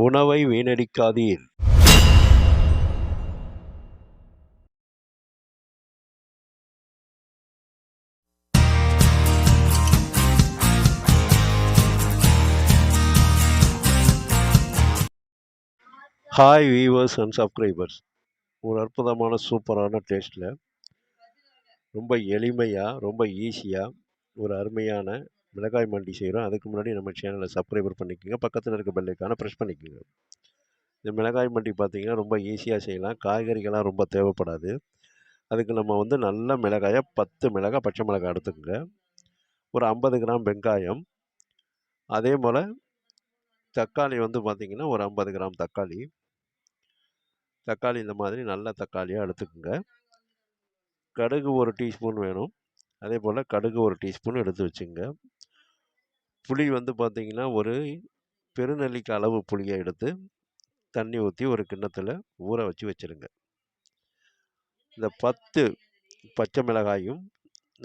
உணவை வீணடிக்காதீர். Hi viewers and subscribers. ஒரு அற்புதமான சூப்பரான டேஸ்ட்டில் ரொம்ப எளிமையாக ரொம்ப ஈஸியாக ஒரு அருமையான மிளகாய் மண்டி செய்கிறோம். அதுக்கு முன்னாடி நம்ம சேனலை சப்ஸ்கிரைபர் பண்ணிக்கோங்க, பக்கத்தில் இருக்க பெல்லைக்கான ப்ரெஸ் பண்ணிக்கோங்க. இந்த மிளகாய் மண்டி பார்த்திங்கன்னா ரொம்ப ஈஸியாக செய்யலாம். காய்கறிகள்லாம் ரொம்ப தேவைப்படாது. அதுக்கு நம்ம நல்ல மிளகாயை 10 மிளகாய் பச்சை மிளகாய் எடுத்துக்கோங்க. ஒரு 50 கிராம் வெங்காயம், அதே போல் தக்காளி பார்த்திங்கன்னா ஒரு 50 கிராம் தக்காளி இந்த மாதிரி நல்ல தக்காளியாக எடுத்துக்கோங்க. கடுகு ஒரு டீஸ்பூன் வேணும். அதே போல் கடுகு ஒரு டீஸ்பூன் எடுத்து வச்சுங்க. புளி பார்த்திங்கன்னா ஒரு பெருநெல்லிக்காய் அளவு புளியை எடுத்து தண்ணி ஊற்றி ஒரு கிண்ணத்தில் ஊற வச்சு வச்சுருங்க. இந்த 10 பச்சை மிளகாயும்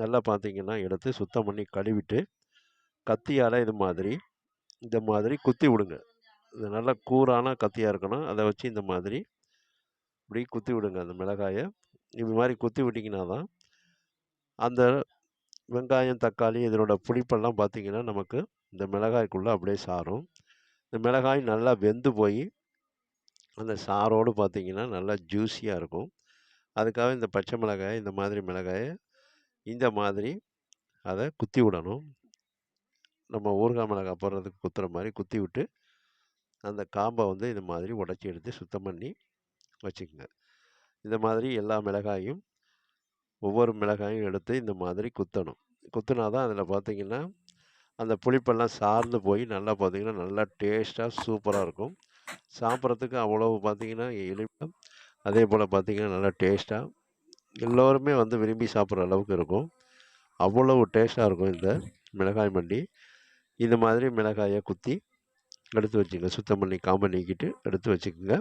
நல்லா பார்த்திங்கன்னா எடுத்து சுத்தம் பண்ணி கழுவிட்டு கத்தியால் இந்த மாதிரி குத்தி விடுங்க. இது நல்லா கூரான கத்தியாக இருக்கணும். அதை வச்சு இந்த மாதிரி இப்படி குத்தி விடுங்க. அந்த மிளகாயை இது மாதிரி குத்தி விட்டிங்கன்னா தான் அந்த வெங்காயம் தக்காளி இதனோட புளிப்பெல்லாம் பார்த்திங்கன்னா நமக்கு இந்த மிளகாய்க்குள்ளே அப்படியே சாரும். இந்த மிளகாய் நல்லா வெந்து போய் அந்த சாரோடு பார்த்திங்கன்னா நல்லா ஜூஸியாக இருக்கும். அதுக்காக இந்த பச்சை மிளகாய் இந்த மாதிரி மிளகாயை இந்த மாதிரி அதை குத்தி விடணும். நம்ம ஊறுகாய் மிளகாய் போடுறதுக்கு குத்துற மாதிரி குத்தி விட்டு அந்த காம்பை இது மாதிரி உடச்சி எடுத்து சுத்தம் பண்ணி வச்சுக்கோங்க. இந்த மாதிரி எல்லா மிளகாயும் ஒவ்வொரு மிளகாயும் எடுத்து இந்த மாதிரி குத்தணும். குத்துனா தான் அதில் பார்த்திங்கன்னா அந்த புளிப்பெல்லாம் சார்ந்து போய் நல்லா பார்த்திங்கன்னா நல்லா டேஸ்ட்டாக சூப்பராக இருக்கும். சாப்பிட்றதுக்கு அவ்வளவு பார்த்திங்கன்னா எளிமையாக, அதே போல் பார்த்திங்கன்னா நல்லா டேஸ்ட்டாக எல்லோருமே விரும்பி சாப்பிட்ற அளவுக்கு இருக்கும். அவ்வளவு டேஸ்ட்டாக இருக்கும் இந்த மிளகாய் மண்டி. இந்த மாதிரி மிளகாயை குத்தி எடுத்து வச்சுங்க. சுத்தம் பண்ணி காம்பை நீக்கிட்டு எடுத்து வச்சுக்கோங்க.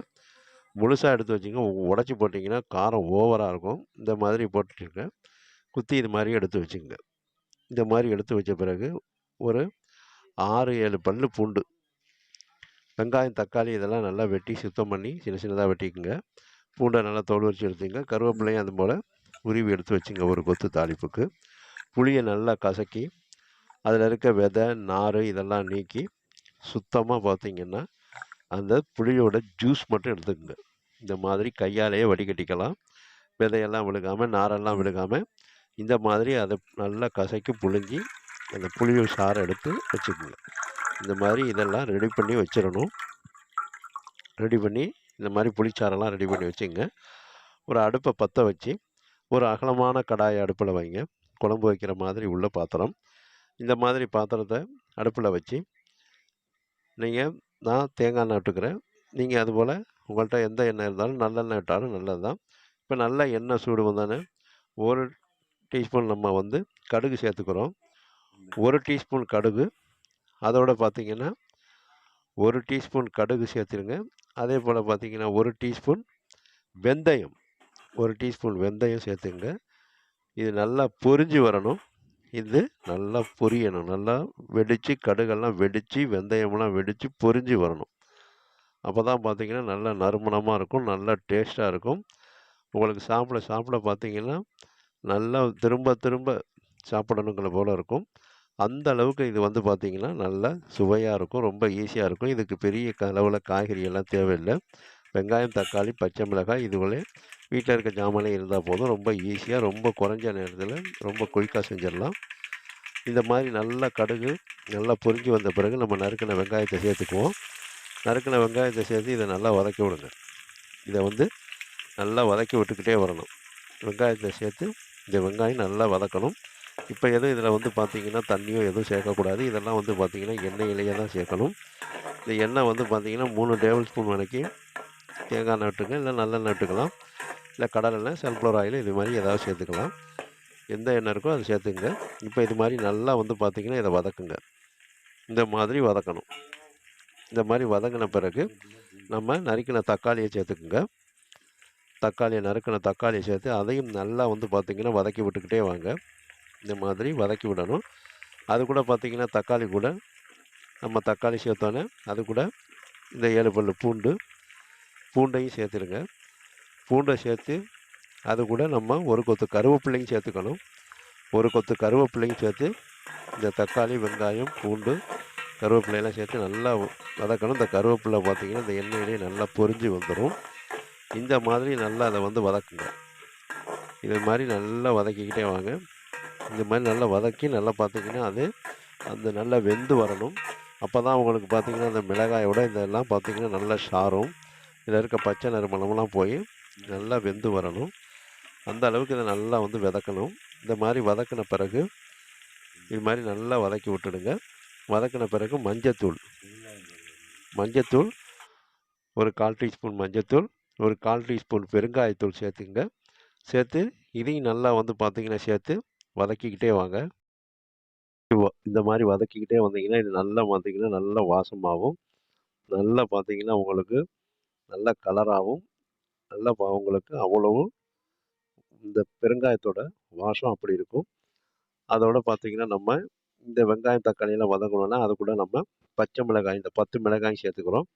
முழுசாக எடுத்து வச்சுங்க. உடச்சி போட்டிங்கன்னா காரம் ஓவராக இருக்கும். இந்த மாதிரி போட்டுட்டுங்க குத்தி இது மாதிரி எடுத்து வச்சுக்கோங்க. இந்த மாதிரி எடுத்து வச்ச பிறகு ஒரு 6-7 பல் பூண்டு, வெங்காயம் தக்காளி இதெல்லாம் நல்லா வெட்டி சுத்தம் பண்ணி சின்ன சின்னதாக வெட்டிக்குங்க. பூண்டை நல்லா தோல் வச்சு எடுத்துங்க. கருவேப்பிலையும் அது போல் உருவி எடுத்து வச்சுங்க ஒரு கொத்து தாளிப்புக்கு. புளியை நல்லா கசக்கி அதில் இருக்க விதை நார் இதெல்லாம் நீக்கி சுத்தமாக பார்த்திங்கன்னா அந்த புளியோட ஜூஸ் மட்டும் எடுத்துக்கோங்க. இந்த மாதிரி கையாலேயே வடிகட்டிக்கலாம். விதையெல்லாம் விழுகாமல் நாரெல்லாம் விழுகாமல் இந்த மாதிரி அதை நல்லா கசக்கி புழிஞ்சி அந்த புளியை சாறை எடுத்து வச்சுக்கோங்க. இந்த மாதிரி இதெல்லாம் ரெடி பண்ணி வச்சிடணும். ரெடி பண்ணி இந்த மாதிரி புளிச்சாரெல்லாம் ரெடி பண்ணி வச்சுங்க. ஒரு அடுப்பை பற்ற வச்சு ஒரு அகலமான கடாயை அடுப்பில் வைங்க. குழம்பு வைக்கிற மாதிரி உள்ள பாத்திரம். இந்த மாதிரி பாத்திரத்தை அடுப்பில் வச்சு நான் தேங்காய் எண்ணெய் விட்டுக்கிறேன். நீங்கள் அதுபோல் உங்கள்கிட்ட எந்த எண்ணெய் இருந்தாலும் நல்லெண்ணெய் விட்டாலும் நல்லது தான். இப்போ நல்ல எண்ணெய் சூடு வந்தானே ஒரு டீஸ்பூன் நம்ம கடுகு சேர்த்துக்கிறோம். ஒரு டீஸ்பூன் கடுகு, அதோட பார்த்திங்கன்னா ஒரு டீஸ்பூன் கடுகு சேர்த்துருங்க. அதே போல் பார்த்திங்கன்னா ஒரு டீஸ்பூன் வெந்தயம், ஒரு டீஸ்பூன் வெந்தயம் சேர்த்துங்க. இது நல்லா பொரிஞ்சு வரணும். இது நல்லா பொரியணும். நல்லா வெடித்து கடுகெல்லாம் வெடித்து வெந்தயமெல்லாம் வெடித்து பொரிஞ்சு வரணும். அப்போ தான் பார்த்திங்கன்னா நல்லா நறுமணமாக இருக்கும், நல்லா டேஸ்ட்டாக இருக்கும். உங்களுக்கு சாப்பிட பார்த்திங்கன்னா நல்லா திரும்ப திரும்ப சாப்பிடணுங்கிற போல் இருக்கும். அந்த அளவுக்கு இது பார்த்திங்கன்னா நல்லா சுவையாக இருக்கும், ரொம்ப ஈஸியாக இருக்கும். இதுக்கு பெரிய அளவில் காய்கறி எல்லாம் தேவையில்லை. வெங்காயம் தக்காளி பச்சை மிளகாய் இதுபோல் வீட்டில் இருக்க ஜாமானே இருந்தால் போதும். ரொம்ப ஈஸியாக ரொம்ப குறைஞ்ச நேரத்தில் ரொம்ப குயிக்காக செஞ்சிடலாம். இந்த மாதிரி நல்லா கடுகு நல்லா பொரிஞ்சு வந்த பிறகு நம்ம நறுக்கின வெங்காயத்தை சேர்த்துக்குவோம். நறுக்கின வெங்காயத்தை சேர்த்து இதை நல்லா வதக்கி விடுங்க. இதை நல்லா வதக்கி விட்டுக்கிட்டே வரணும். வெங்காயத்தை சேர்த்து இந்த வெங்காயம் நல்லா வதக்கணும். இப்போ எதுவும் இதில் பார்த்திங்கன்னா தண்ணியோ எதுவும் சேர்க்கக்கூடாது. இதெல்லாம் பார்த்திங்கன்னா எண்ணெயிலேயே தான் சேர்க்கணும். இந்த எண்ணெய் பார்த்திங்கன்னா 3 டேபிள் ஸ்பூன் வரைக்கும் தேங்காய் எண்ணெய் விட்டுங்க, இல்லை நல்லெண்ணெய் விட்டுக்கலாம், இல்லை கடலெண்ணெய் சன்ஃப்ளவர் ஆயில் இது மாதிரி ஏதாவது சேர்த்துக்கலாம். எந்த எண்ணெய் இருக்கோ அதை சேர்த்துங்க. இப்போ இது மாதிரி நல்லா பார்த்திங்கன்னா இதை வதக்குங்க. இந்த மாதிரி வதக்கணும். இந்த மாதிரி வதங்கின பிறகு நம்ம நறுக்கின தக்காளியை சேர்த்துக்குங்க. நறுக்கின தக்காளியை சேர்த்து அதையும் நல்லா பார்த்திங்கன்னா வதக்கி விட்டுக்கிட்டே வாங்க. இந்த மாதிரி வதக்கி விடணும். அது கூட பார்த்திங்கன்னா தக்காளி கூட நம்ம தக்காளி சேர்த்தோன்னே அது கூட இந்த 7 பல் பூண்டையும் சேர்த்துருங்க. பூண்டை சேர்த்து அது கூட நம்ம ஒரு கொத்து கருவேப்பிலையும் சேர்த்துக்கணும். ஒரு கொத்து கருவேப்பிலையும் சேர்த்து இந்த தக்காளி, வெங்காயம், பூண்டு, கருவேப்பிலையெல்லாம் சேர்த்து நல்லா வதக்கணும். இந்த கருவேப்பிலை பார்த்திங்கன்னா இந்த எண்ணெயிலே நல்லா பொரிஞ்சு வந்துடும். இந்த மாதிரி நல்லா அதை வந்து வதக்குங்க. இது மாதிரி நல்லா வதக்கிக்கிட்டே வாங்க. இந்த மாதிரி நல்லா வதக்கி நல்லா பார்த்திங்கன்னா அது அந்த நல்லா வெந்து வரணும். அப்போ தான் உங்களுக்கு பார்த்திங்கன்னா அந்த மிளகாயோட இதெல்லாம் பார்த்திங்கன்னா நல்லா சாரும். இதில் இருக்க பச்சை நறுமணமெல்லாம் போய் நல்லா வெந்து வரணும். அந்த அளவுக்கு இதை நல்லா வந்து வதக்கணும். இந்த மாதிரி வதக்கின பிறகு இது மாதிரி நல்லா வதக்கி விட்டுடுங்க. வதக்கின பிறகு மஞ்சத்தூள் ஒரு 1/4 டீஸ்பூன் மஞ்சத்தூள், ஒரு 1/4 டீஸ்பூன் பெருங்காயத்தூள் சேர்த்துங்க. சேர்த்து இதையும் நல்லா வந்து பார்த்திங்கன்னா சேர்த்து வதக்கிக்கிட்டே வாங்க. இந்த மாதிரி வதக்கிக்கிட்டே வந்தீங்கன்னா இது நல்லா பார்த்திங்கன்னா நல்லா வாசமாகவும், நல்லா பார்த்திங்கன்னா உங்களுக்கு நல்ல கலராகவும், நல்லா உங்களுக்கு அவ்வளவும் இந்த பெருங்காயத்தோட வாசம் அப்படி இருக்கும். அதோட பார்த்திங்கன்னா நம்ம இந்த வெங்காயம், தக்காளியெல்லாம் வதங்கணும்னா அது கூட நம்ம பச்சை மிளகாய் இந்த 10 மிளகாயும் சேர்த்துக்கிறோம்.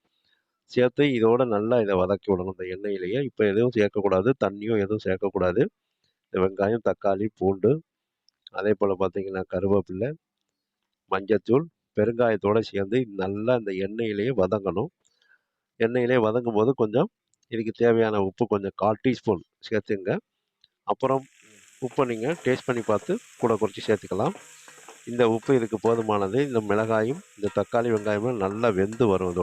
சேர்த்து இதோட நல்லா இதை வதக்கி விடணும் இந்த எண்ணெயிலேயே. இப்போ எதுவும் சேர்க்கக்கூடாது, தண்ணியும் எதுவும் சேர்க்கக்கூடாது. இந்த வெங்காயம், தக்காளி, பூண்டு, அதே போல் பார்த்திங்கன்னா கருவேப்பிலை, மஞ்சத்தூள், பெருங்காயத்தோடு சேர்ந்து நல்லா இந்த எண்ணெயிலேயே வதங்கணும். எண்ணெயிலே வதங்கும் போது கொஞ்சம் இதுக்கு தேவையான உப்பு கொஞ்சம் 1/4 டீஸ்பூன் சேர்த்துங்க. அப்புறம் உப்பை நீங்கள் டேஸ்ட் பண்ணி பார்த்து கூட குறைச்சி சேர்த்துக்கலாம். இந்த உப்பு இதுக்கு போதுமானது. இந்த மிளகாயும் இந்த தக்காளி, வெங்காயமும் நல்லா வெந்து வரும்.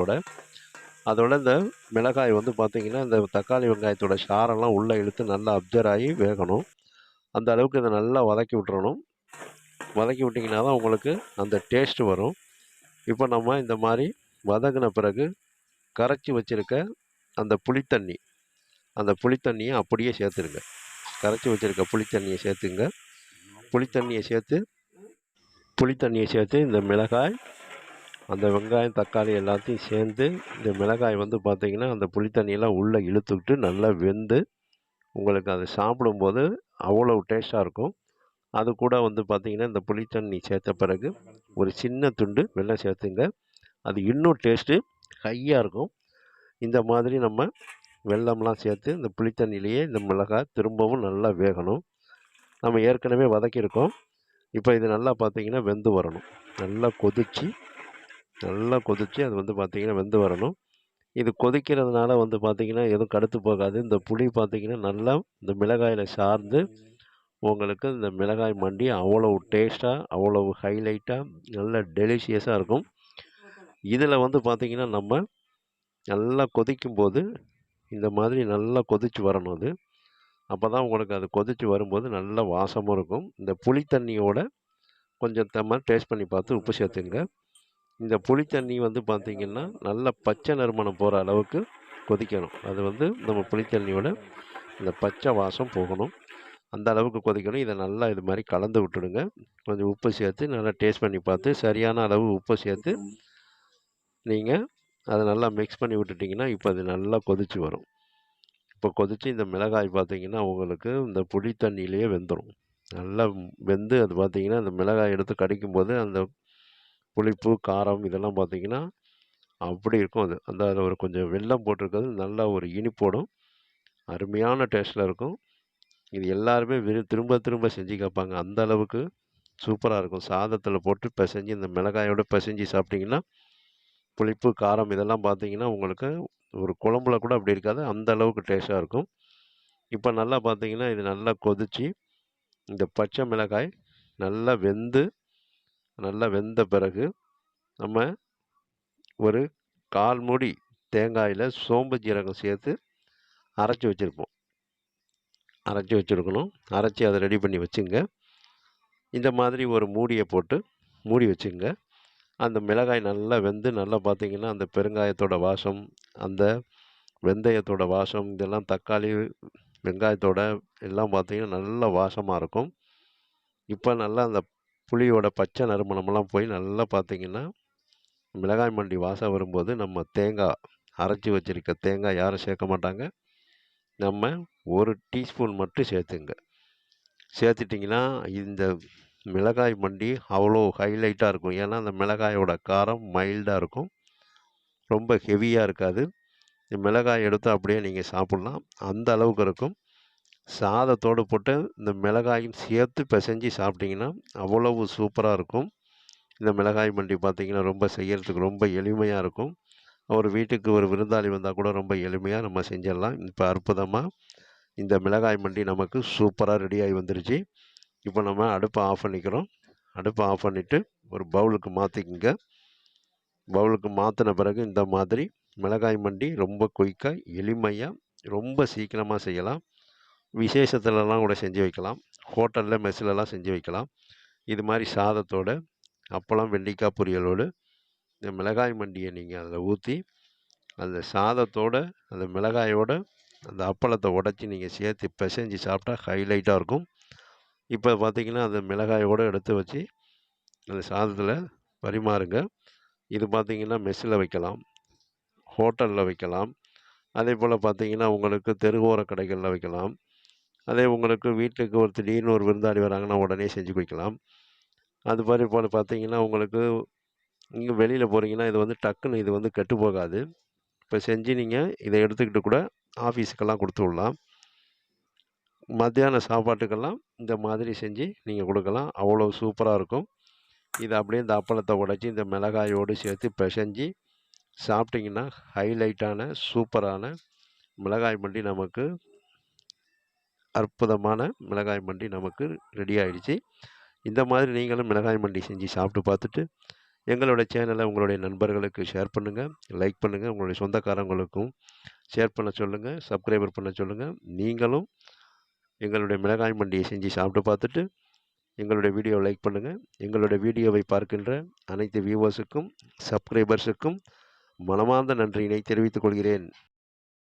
அதோட இந்த மிளகாய் வந்து பார்த்திங்கன்னா இந்த தக்காளி, வெங்காயத்தோட சாரெல்லாம் உள்ளே இழுத்து நல்லா அப்சர்வ் ஆகி வேகணும். அந்த அளவுக்கு இதை நல்லா வதக்கி விட்டுறணும். வதக்கி விட்டிங்கன்னா தான் உங்களுக்கு அந்த டேஸ்ட்டு வரும். இப்போ நம்ம இந்த மாதிரி வதங்கின பிறகு கரைச்சி வச்சுருக்க அந்த புளித்தண்ணியை அப்படியே சேர்த்துருங்க. கரைச்சி வச்சுருக்க புளித்தண்ணியை சேர்த்துங்க. புளித்தண்ணியை சேர்த்து இந்த மிளகாய், அந்த வெங்காயம், தக்காளி எல்லாத்தையும் சேர்ந்து இந்த மிளகாய் வந்து பார்த்திங்கன்னா அந்த புளித்தண்ணியெல்லாம் உள்ளே இழுத்துக்கிட்டு நல்லா வெந்து உங்களுக்கு அதை சாப்பிடும்போது அவ்வளோ டேஸ்ட்டாக இருக்கும். அது கூட வந்து பார்த்திங்கன்னா இந்த புளித்தண்ணி சேர்த்த பிறகு ஒரு சின்ன துண்டு வெல்லம் சேர்த்துங்க. அது இன்னும் டேஸ்ட்டு ஹையாக இருக்கும். இந்த மாதிரி நம்ம வெல்லம்லாம் சேர்த்து இந்த புளித்தண்ணியிலேயே இந்த மிளகாய் திரும்பவும் நல்லா வேகணும். நம்ம ஏற்கனவே வதக்கியிருக்கோம். இப்போ இது நல்லா பார்த்திங்கன்னா வெந்து வரணும். நல்லா கொதித்து அது வந்து பார்த்திங்கன்னா வெந்து வரணும். இது கொதிக்கிறதுனால வந்து பார்த்திங்கன்னா எதுவும் கடுத்து போகாது. இந்த புளி பார்த்திங்கன்னா நல்லா இந்த மிளகாயில் சார்ந்து உங்களுக்கு இந்த மிளகாய் மண்டி அவ்வளவு டேஸ்ட்டாக, அவ்வளவு ஹைலைட்டாக, நல்ல டெலிஷியஸாக இருக்கும். இதில் வந்து பார்த்திங்கன்னா நம்ம நல்லா கொதிக்கும்போது இந்த மாதிரி நல்லா கொதித்து வரணும். அது அப்போ தான் உங்களுக்கு அது கொதித்து வரும்போது நல்ல வாசமும் இருக்கும். இந்த புளித்தண்ணியோட கொஞ்சம் டேஸ்ட் பண்ணி பார்த்து உப்பு சேர்த்துங்க. இந்த புளித்தண்ணி வந்து பார்த்திங்கன்னா நல்லா பச்சை நறுமணம் போகிற அளவுக்கு கொதிக்கணும். அது வந்து நம்ம புளித்தண்ணியோட இந்த பச்சை வாசம் போகணும். அந்த அளவுக்கு கொதிக்கணும். இதை நல்லா இது மாதிரி கலந்து விட்டுடுங்க. கொஞ்சம் உப்பு சேர்த்து நல்லா டேஸ்ட் பண்ணி பார்த்து சரியான அளவு உப்பு சேர்த்து நீங்கள் அதை நல்லா மிக்ஸ் பண்ணி விட்டுட்டிங்கன்னா இப்போ அது நல்லா கொதித்து வரும். இப்போ கொதித்து இந்த மிளகாய் பார்த்திங்கன்னா உங்களுக்கு இந்த புளி தண்ணியிலேயே வெந்துடும். நல்லா வெந்து அது பார்த்திங்கன்னா அந்த மிளகாய் எடுத்து கடிக்கும்போது அந்த புளிப்பு, காரம் இதெல்லாம் பார்த்திங்கன்னா அப்படி இருக்கும். அதில் ஒரு கொஞ்சம் வெல்லம் போட்டிருக்கிறது நல்லா ஒரு இனிப்போடும் அருமையான டேஸ்ட்டில் இருக்கும். இது எல்லாருமே திரும்ப திரும்ப செஞ்சு கேட்பாங்க. அந்த அளவுக்கு சூப்பராக இருக்கும். சாதத்தில் போட்டு பிசைஞ்சு இந்த மிளகாயோடு பிசைஞ்சு சாப்பிட்டிங்கன்னா புளிப்பு, காரம் இதெல்லாம் பார்த்திங்கன்னா உங்களுக்கு ஒரு குழம்புல கூட அப்படி இருக்காது. அந்த அளவுக்கு டேஸ்ட்டாக இருக்கும். இப்போ நல்லா பார்த்திங்கன்னா இது நல்லா கொதித்து இந்த பச்சை மிளகாய் நல்லா வெந்த பிறகு நம்ம ஒரு 1/4 மூடி தேங்காயில் சோம்பு ஜீரகம் சேர்த்து அரைச்சி வச்சுருக்கணும். அரைச்சி அதை ரெடி பண்ணி வச்சுங்க. இந்த மாதிரி ஒரு மூடியை போட்டு மூடி வச்சுங்க. அந்த மிளகாய் நல்லா வெந்து நல்லா பார்த்திங்கன்னா அந்த பெருங்காயத்தோட வாசம், அந்த வெந்தயத்தோட வாசம், இதெல்லாம் தக்காளி, வெங்காயத்தோட எல்லாம் பார்த்திங்கன்னா நல்ல வாசமாக இருக்கும். இப்போ நல்லா அந்த புளியோட பச்சை நறுமணமெல்லாம் போய் நல்லா பார்த்திங்கன்னா மிளகாய் மண்டி வாசம் வரும்போது நம்ம அரைச்சி வச்சுருக்க தேங்காய் யாரும் சேர்க்க மாட்டாங்க. நம்ம 1 டீஸ்பூன் மட்டும் சேர்த்துட்டிங்கன்னா இந்த மிளகாய் மண்டி அவ்வளோ ஹைலைட்டாக இருக்கும். ஏன்னா அந்த மிளகாயோட காரம் மைல்டாக இருக்கும். ரொம்ப ஹெவியாக இருக்காது. மிளகாய் எடுத்து அப்படியே நீங்கள் சாப்பிட்லாம். அந்த அளவுக்கு இருக்கும். சாதத்தோடு போட்டு இந்த மிளகாயும் சேர்த்து பிசைஞ்சு சாப்பிட்டிங்கன்னா அவ்வளவு சூப்பராக இருக்கும். இந்த மிளகாய் மண்டி பார்த்திங்கன்னா ரொம்ப செய்யறதுக்கு ரொம்ப எளிமையாக இருக்கும். ஒரு வீட்டுக்கு ஒரு விருந்தாளி வந்தால் கூட ரொம்ப எளிமையாக நம்ம செஞ்சிடலாம். இப்போ அற்புதமாக இந்த மிளகாய் மண்டி நமக்கு சூப்பராக ரெடியாகி வந்துருச்சு. இப்போ நம்ம அடுப்பை ஆஃப் பண்ணிக்கிறோம். அடுப்பை ஆஃப் பண்ணிவிட்டு ஒரு பவுலுக்கு மாற்றிக்குங்க. பவுலுக்கு மாற்றின பிறகு இந்த மாதிரி மிளகாய் மண்டி ரொம்ப குயிக்காக எளிமையாக ரொம்ப சீக்கிரமாக செய்யலாம். விசேஷத்துலலாம் கூட செஞ்சு வைக்கலாம். ஹோட்டலில் மெஸ்ஸிலலாம் செஞ்சு வைக்கலாம். இது மாதிரி சாதத்தோட அப்பளம் வெண்டைக்காய் பொரியலோடு இந்த மிளகாய் மண்டியை நீங்கள் அதில் ஊற்றி அந்த சாதத்தோட அந்த மிளகாயோட அந்த அப்பளத்தை உடச்சி நீங்கள் சேர்த்து பிசைஞ்சு சாப்பிட்டா ஹைலைட்டாக இருக்கும். இப்போ பார்த்திங்கன்னா அந்த மிளகாயோடு எடுத்து வச்சு அந்த சாதத்தில் பரிமாறுங்க. இது பார்த்திங்கன்னா மெஸ்ஸில் வைக்கலாம், ஹோட்டலில் வைக்கலாம். அதே போல் பார்த்திங்கன்னா உங்களுக்கு தெருவோர கடைகளில் வைக்கலாம். அதே உங்களுக்கு வீட்டுக்கு ஒரு திடீர்னு ஒரு விருந்தாளி வராங்கன்னா உடனே செஞ்சு வைக்கலாம். அது மாதிரி போல் பார்த்திங்கன்னா உங்களுக்கு நீங்கள் வெளியில் போகிறீங்கன்னா இது வந்து டக்குன்னு இது வந்து கெட்டு போகாது. இப்போ செஞ்சு நீங்கள் இதை எடுத்துக்கிட்டு கூட ஆஃபீஸுக்கெல்லாம் கொடுத்து விடலாம். மத்தியான சாப்பாட்டுக்கெல்லாம் இந்த மாதிரி செஞ்சு நீங்கள் கொடுக்கலாம். அவ்வளோ சூப்பராக இருக்கும். இதை அப்படியே இந்த அப்பளத்தை உடைச்சி இந்த மிளகாயோடு சேர்த்து பிசைஞ்சு சாப்பிட்டிங்கன்னா ஹைலைட்டான சூப்பரான மிளகாய் மண்டி நமக்கு அற்புதமான மிளகாய் மண்டி நமக்கு ரெடி ஆகிடுச்சு. இந்த மாதிரி நீங்களும் மிளகாய் மண்டி செஞ்சு சாப்பிட்டு பார்த்துட்டு எங்களோட சேனலை உங்களுடைய நண்பர்களுக்கு ஷேர் பண்ணுங்கள், லைக் பண்ணுங்கள். உங்களுடைய சொந்தக்காரங்களுக்கும் ஷேர் பண்ண சொல்லுங்கள், சப்ஸ்கிரைபர் பண்ண சொல்லுங்கள். நீங்களும் எங்களுடைய மிளகாய் மண்டியை செஞ்சு சாப்பிட்டு பார்த்துட்டு எங்களுடைய வீடியோவை லைக் பண்ணுங்கள். எங்களுடைய வீடியோவை பார்க்கின்ற அனைத்து வியூவர்ஸுக்கும் சப்ஸ்கிரைபர்ஸுக்கும் மனமார்ந்த நன்றியினை தெரிவித்துக் கொள்கிறேன்.